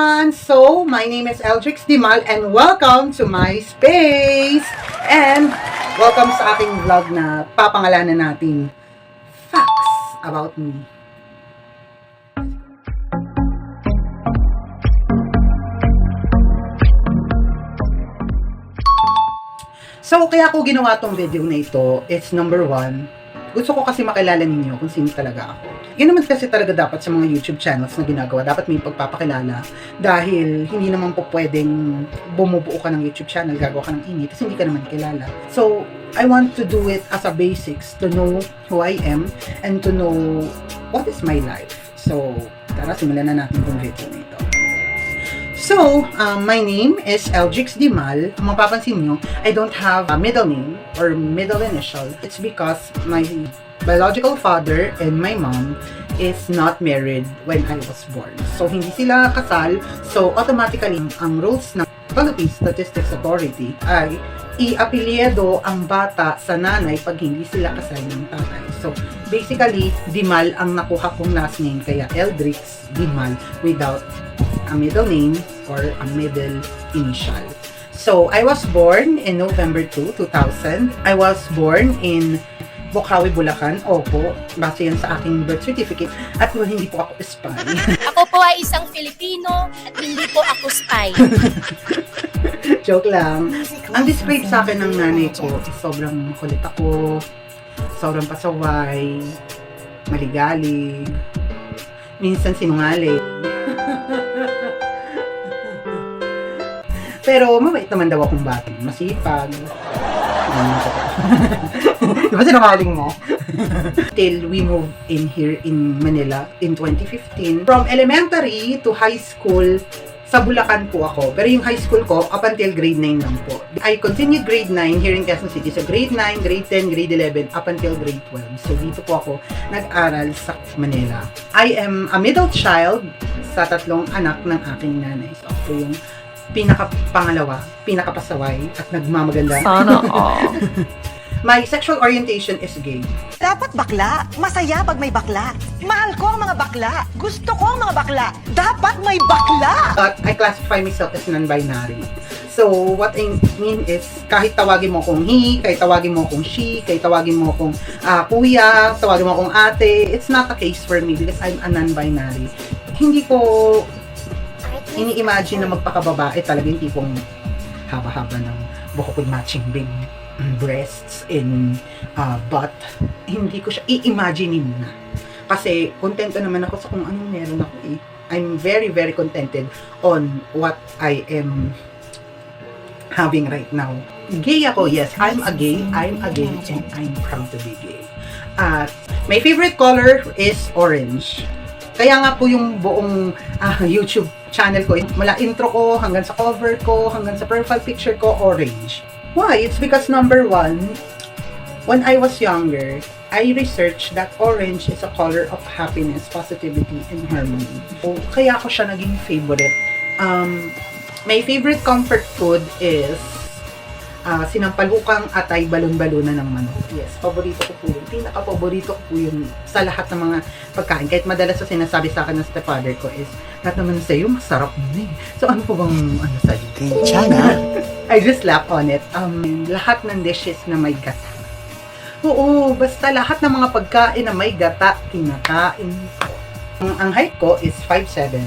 everyone! So, my name is Eldrix Dimal and welcome to my space! And welcome sa aking vlog na papangalanan natin Facts About Me. So, kaya ako ginawa tong video na ito, it's number one, gusto ko kasi makilala ninyo kung sino talaga ako. Yun naman kasi talaga dapat sa mga YouTube channels na ginagawa. Dapat may pagpapakilala dahil hindi naman po pwedeng bumubuo ka ng YouTube channel, gagawa ka ng init, kasi hindi ka naman kilala. So, I want to do it as a basics to know who I am and to know what is my life. So, tara, simulan na natin itong video na ito. So, my name is Eldrix Dimal. Kung mapapansin nyo, I don't have a middle name or middle initial. It's because my biological father and my mom is not married when I was born. So, hindi sila kasal. So, automatically, ang rules ng Philippine Statistics Authority ay i-apelyido ang bata sa nanay pag hindi sila kasal ng tatay. So, basically, Dimal ang nakuha kong last name, kaya Eldrix Dimal without a middle name or a middle initial. So, I was born in November 2, 2000. I was born in Bocaue, Bulacan. Opo, base yan sa aking birth certificate. At hindi po ako spy. Ako po ay isang Filipino at hindi po ako spy. Joke lang. Ang describe sa akin ng nanay ko, sobrang kulit ako, sobrang pasaway, maligalig, minsan sinungaling. Pero mabait naman daw akong bata. Masipag. Diba sinungaling mo? Till we moved in here in Manila in 2015. From elementary to high school, sa Bulacan po ako. Pero yung high school ko, up until grade 9 lang po. I continued grade 9 here in Quezon City. So grade 9, grade 10, grade 11, up until grade 12. So dito po ako nag-aral sa Manila. I am a middle child sa tatlong anak ng aking nanay. So ako yung pinakapangalawa, pinakapasaway, at nagmamaganda. Sana all. My sexual orientation is gay. Dapat bakla. Masaya pag may bakla. Mahal ko ang mga bakla. Gusto ko ang mga bakla. Dapat may bakla! But I classify myself as non-binary. So, what I mean is, kahit tawagin mo akong he, kahit tawagin mo akong she, kahit tawagin mo akong kuya, tawagin mo akong ate, it's not a case for me because I'm a non-binary. Hindi ko ini-imagine na magpakababae talaga yung tipong haba-haba ng buhok with matching big breasts and butt. Hindi ko siya i-imaginein na. Kasi kontento naman ako sa kung anong meron ako eh. I'm very, very contented on what I am having right now. Gay ako, yes. I'm a gay and I'm proud to be gay. My favorite color is orange. Kaya nga po yung buong YouTube channel ko, mula intro ko, hanggang sa cover ko, hanggang sa profile picture ko, orange. Why? It's because number one, when I was younger, I researched that orange is a color of happiness, positivity, and harmony. So, kaya ko siya naging favorite. My favorite comfort food is sinampalukang atay balon-balunan ng manok. Yes, paborito ko po yun. Pinaka-paborito ko po yun sa lahat ng mga pagkain. Kahit madalas sa sinasabi sa akin ng stepfather ko is, lahat naman sa'yo, masarap mo eh. So, ano po bang, sa'yo? Tiana? I just laugh on it. Lahat ng dishes na may gata. Oo, basta lahat ng mga pagkain na may gata, kinakain ko. Ang height ko is 5'7".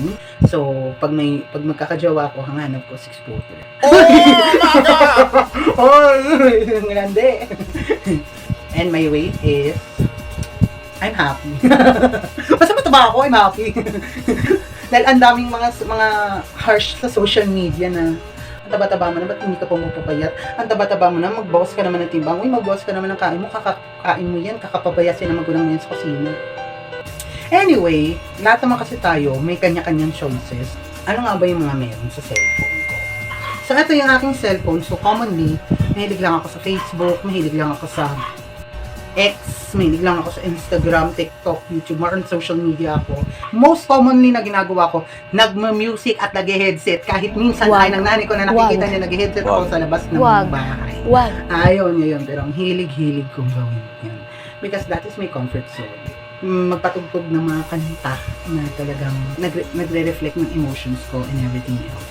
So, pag magkakajowa ako, hanganap ko 6'4". Oh my God! Oh, grande. And my weight is, I'm happy. Basta mataba ako, I'm happy. Dahil ang daming mga harsh sa social media na ang taba-taba mo na, ba't hindi ka pumapapayat? Ang taba-taba mo na, magbawas ka naman ng timbang. Uy, magbawas ka naman ng kain mo, kakakain mo yan, kakapabayasin na magulang mo yan sa kusina. Anyway, lahat naman kasi tayo, may kanya-kanyang choices. Ano nga ba yung mga meron sa cellphone ko? So, ito yung aking cellphone. So, commonly, mahilig lang ako sa Facebook, mahilig lang ako sa X, mahilig lang ako sa Instagram, TikTok, YouTube, more on social media ako. Most commonly na ginagawa ko, nagma-music at nag-headset. Kahit minsan ay ng nanay ko na nakikita niya nag-headset ako sa labas ng bahay. Ayaw niya yun, pero ang hilig-hilig kong gawin yan. Because that is my comfort zone. magpatugtog ng mga kanta na talagang nagre-reflect ng emotions ko and everything else.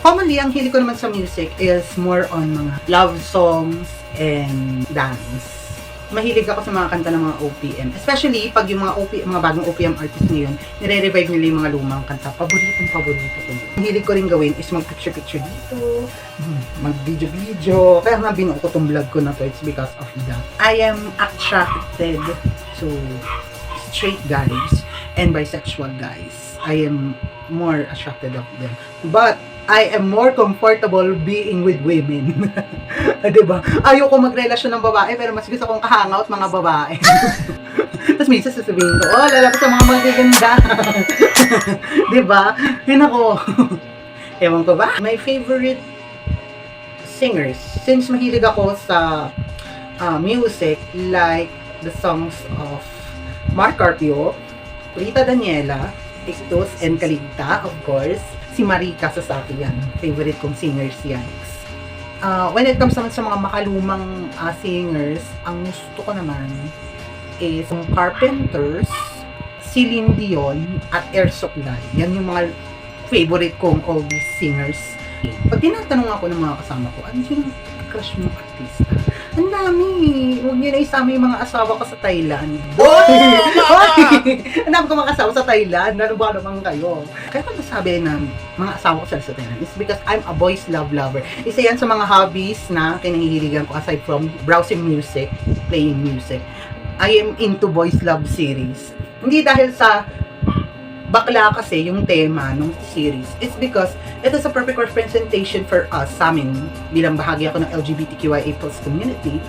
Commonly, ang hilig ko naman sa music is more on mga love songs and dance. Mahilig ako sa mga kanta ng mga OPM. Especially, pag yung mga bagong OPM artist ngayon, nire-revive nila yung mga lumang kanta. Paborito ko yun. Ang hilig ko rin gawin is mag-picture-picture dito, mag-video-video. Kaya nga binuo ko tong vlog ko na to, it's because of that. I am attracted to straight guys and bisexual guys. I am more attracted of them. But, I am more comfortable being with women. Diba? Ayoko magrelasyon ng babae, pero mas gusto kong kahangout mga babae. Tapos minsan sasabihin ko, oh, lalapit sa mga magaganda. Diba? Yun ako. Ewan ko ba? My favorite singers, since mahilig ako sa music, like the songs of Mark Carpio, Rita Daniela, Ictus, and Kaligta, of course. Si Marika Sasaki yan. Favorite kong singers yan. When it comes naman sa mga makalumang singers, ang gusto ko naman is yung Carpenters, Celine Dion, at Air Supply. Yan yung mga favorite kong oldies singers. Pag tinatanong ako ng mga kasama ko, ano yung crush mong artista? Ang dami. Huwag niyo na isama yung mga asawa ko sa Thailand. Boy! Ang dami ko mga asawa sa Thailand. Ano ba naman kayo? Kaya ko nasabi na mga asawa ko sa Thailand is because I'm a boys love lover. Isa yan sa mga hobbies na kinahihiligan ko aside from browsing music, playing music. I am into boys love series. Hindi dahil sa bakla kasi yung tema ng series. It's because it is a perfect representation for us, sa amin, bilang bahagi ako ng LGBTQIA+ community.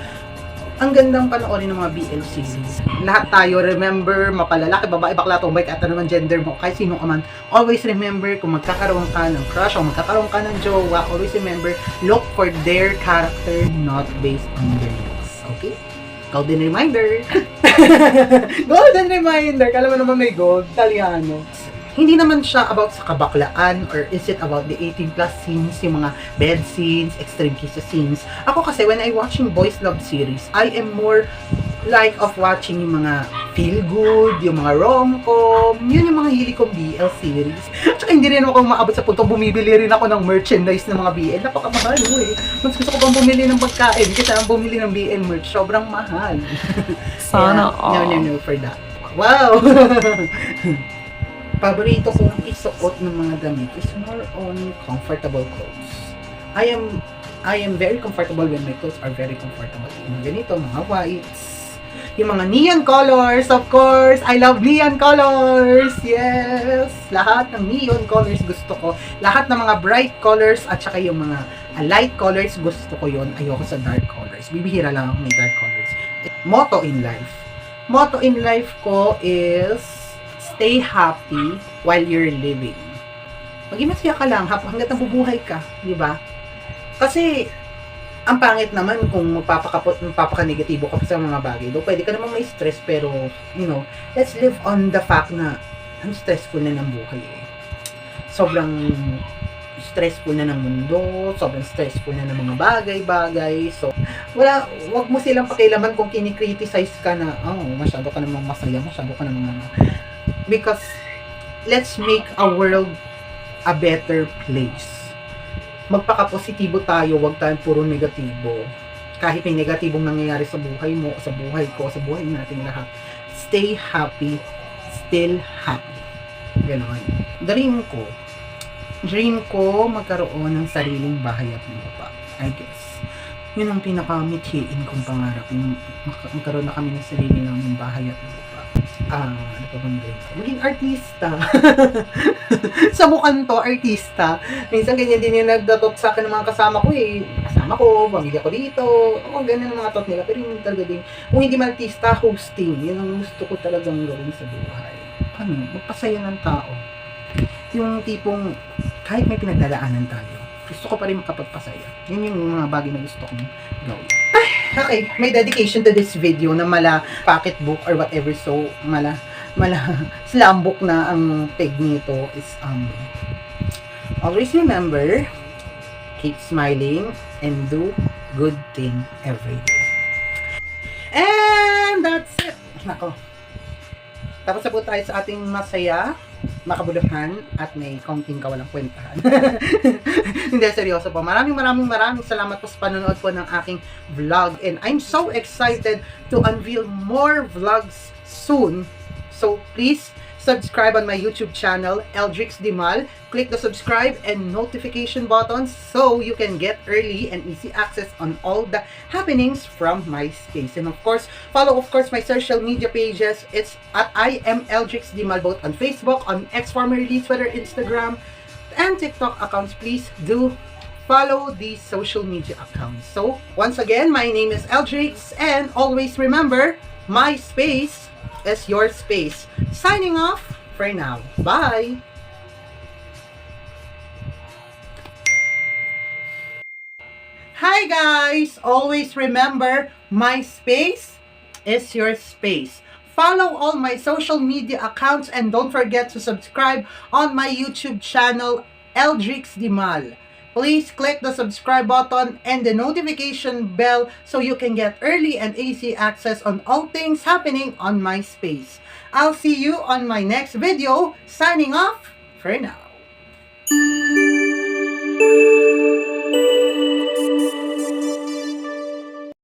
Ang gandang panoorin ng mga BL series. Lahat tayo, remember, mapalalaki, babae, bakla, tomboy, kahit ano naman gender mo, kahit sino ka man, always remember kung magkakaroon ka ng crush o magkakaroon ka ng jowa, always remember, look for their character, not based on their looks. Okay? Golden reminder. Golden reminder. Kala mo naman may gold. Italiano. Hindi naman siya about sa kabaklaan or is it about the 18+ scenes, yung mga bed scenes, extreme kisses scenes. Ako kasi when I watching boys love series, I am more like of watching yung mga feel good, yung mga rom-com, yun yung mga hilig kong BL series. Tsaka hindi rin ako maabot sa punto, bumibili rin ako ng merchandise ng mga BL. Napakamahal eh. Mas gusto ko bang bumili ng pagkain kaysa ang bumili ng BL merch. Sobrang mahal. Sana all. No for that. Wow! Paborito kong isuot ng mga damit is more on comfortable clothes. I am very comfortable when my clothes are very comfortable. Yung ganito, mga whites, yung mga neon colors, of course. I love neon colors. Yes. Lahat ng neon colors gusto ko. Lahat ng mga bright colors at saka yung mga light colors gusto ko yon. Ayoko sa dark colors. Bibihira lang ako may dark colors. Motto in life. Motto in life ko is stay happy while you're living. Maging masaya ka lang hanggat nabubuhay ka, di ba? Kasi ang pangit naman kung magpapaka-negatibo ka sa mga bagay. Do pwede ka naman may stress pero, you know, let's live on the fact na ang stressful na ng buhay eh. Sobrang stressful na ng mundo, sobrang stressful na ng mga bagay-bagay. So, wag mo silang pakialaman kung kini-criticize ka na, oh, masyado ka namang masaya, masyado ka namang because let's make a world a better place. Magpaka-positibo tayo, wag tayong puro negatibo. Kahit may negatibong nangyayari sa buhay mo, sa buhay ko, sa buhay natin lahat. Stay happy, still happy. Ganon. Dream ko magkaroon ng sariling bahay at lupa. I guess. Yun ang pinaka-mithiin kong pangarap. Yung magkaroon na kami ng sarili naming bahay at lupa. Ano pa bang dream ko? Maging artista. Sa mukhang to, artista. Minsan ganyan din yung nagdatot sa akin ng mga kasama ko eh. Kasama ko, pamilya ko dito. Oo, ganyan ang mga thought nila. Pero yung talaga din, kung hindi man artista, hosting. Yun ang gusto ko talagang gawin sa buhay. Ano, magpasaya ng tao. Yung tipong, kahit may pinagdadaanan tayo, gusto ko pa rin makapagpasaya. Yun yung mga bagay na gusto kong gawin. Okay, may dedication to this video na mala pocketbook or whatever, so mala slam book na ang peg nito is always remember, keep smiling and do good thing every day. And that's it. Nako. Tapos na po tayo sa ating masaya, makabuluhan, at may kaunting kawalang kwentahan. Hindi, seryoso po. Maraming salamat po sa panonood po ng aking vlog. And I'm so excited to unveil more vlogs soon. So please, subscribe on my YouTube channel, Eldrix Dimal. Click the subscribe and notification buttons so you can get early and easy access on all the happenings from my space. And of course, follow my social media pages. It's at I am Eldrix Dimal, both on Facebook, on X formerly Twitter, Instagram, and TikTok accounts. Please do follow these social media accounts. So once again, my name is Eldrix, and always remember, my space is your space. Signing off for now. Bye! Hi guys! Always remember, my space is your space. Follow all my social media accounts and don't forget to subscribe on my YouTube channel, Eldrix Dimal. Please click the subscribe button and the notification bell so you can get early and easy access on all things happening on my space. I'll see you on my next video. Signing off for now.